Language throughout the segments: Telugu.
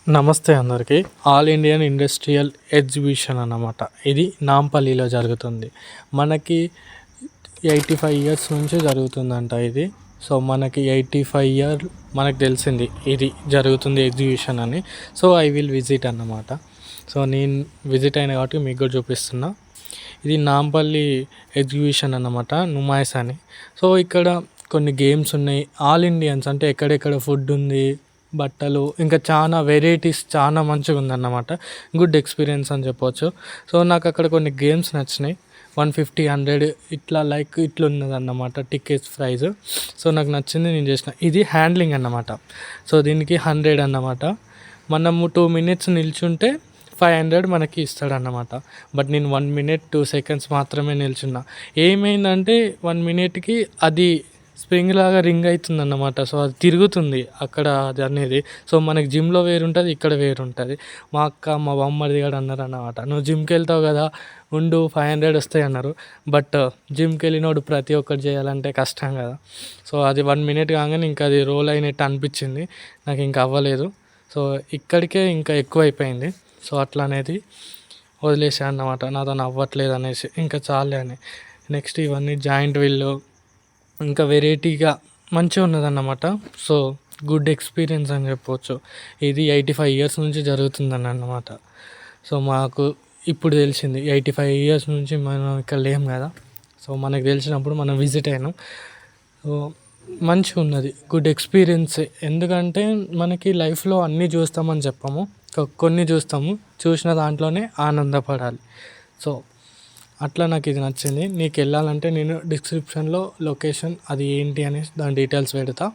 నమస్తే అందరికీ. ఆల్ ఇండియన్ ఇండస్ట్రియల్ ఎగ్జిబిషన్ అన్నమాట. ఇది నాంపల్లిలో జరుగుతుంది. మనకి 85 ఇయర్స్ నుంచి జరుగుతుందంట ఇది. సో మనకి 85 ఇయర్ మనకు తెలిసింది ఇది జరుగుతుంది ఎగ్జిబిషన్ అని. సో ఐ విల్ విజిట్ అన్నమాట. సో నేను విజిట్ అయిన కాబట్టి మీకు కూడా చూపిస్తున్నా. ఇది నాంపల్లి ఎగ్జిబిషన్ అన్నమాట, నుమాయిస్ అని. సో ఇక్కడ కొన్ని గేమ్స్ ఉన్నాయి. ఆల్ ఇండియన్స్ అంటే ఎక్కడెక్కడ ఫుడ్ ఉంది, బట్టలు, ఇంకా చాలా వెరైటీస్, చాలా మంచిగా ఉందన్నమాట. గుడ్ ఎక్స్పీరియన్స్ అని చెప్పవచ్చు. సో నాకు అక్కడ కొన్ని గేమ్స్ నచ్చినాయి. 150, 100 ఇట్లా లైక్ ఇట్లా ఉన్నదన్నమాట టికెట్స్ ప్రైస్. సో నాకు నచ్చింది, నేను చేసిన. ఇది హ్యాండ్లింగ్ అన్నమాట. సో దీనికి 100 అన్నమాట. మనము 2 minutes నిల్చుంటే 500 మనకి ఇస్తాడన్నమాట. బట్ నేను 1 minute 2 seconds మాత్రమే నిల్చున్నా. ఏమైందంటే 1 minuteకి అది స్ప్రింగ్ లాగా రింగ్ అవుతుందన్నమాట. సో అది తిరుగుతుంది అక్కడ అది అనేది. సో మనకి జిమ్లో వేరు ఉంటుంది, ఇక్కడ వేరు ఉంటుంది. మా అక్క మా బామ్మర్ది కూడా అన్నారు అన్నమాట, నువ్వు జిమ్కి వెళ్తావు కదా, ఉండు 500 వస్తాయి అన్నారు. బట్ జిమ్కి వెళ్ళినోడు ప్రతి ఒక్కటి చేయాలంటే కష్టం కదా. సో అది 1 minute కాగానే ఇంకా అది రోల్ అయినట్టు అనిపించింది. నాకు ఇంకా అవ్వలేదు. సో ఇక్కడికే ఇంకా ఎక్కువ అయిపోయింది. సో అట్లా అనేది వదిలేసాను అన్నమాట, నాతో అవ్వట్లేదు అనేసి, ఇంకా చాలే అని. నెక్స్ట్ ఇవన్నీ జాయింట్ వీళ్ళు ఇంకా వెరైటీగా మంచిగా ఉన్నదన్నమాట. సో గుడ్ ఎక్స్పీరియన్స్ అని చెప్పవచ్చు. ఇది 85 ఇయర్స్ నుంచి జరుగుతుందని అన్నమాట. సో మాకు ఇప్పుడు తెలిసింది 85 ఇయర్స్ నుంచి మనం ఇక్కడ లేం కదా. సో మనకు తెలిసినప్పుడు మనం విజిట్ అయినాం. సో మంచిగా ఉన్నది, గుడ్ ఎక్స్పీరియన్స్. ఎందుకంటే మనకి లైఫ్లో అన్నీ చూస్తామని చెప్పాము, కొన్ని చూస్తాము, చూసిన దాంట్లోనే ఆనందపడాలి. సో అట్లా నాకు ఇది నచ్చింది. నీకు వెళ్ళాలంటే నేను డిస్క్రిప్షన్లో లొకేషన్ అది ఏంటి అనేసి దాని డీటెయిల్స్ పెడతా.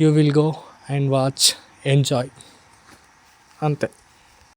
You will go and watch, enjoy, అంతే.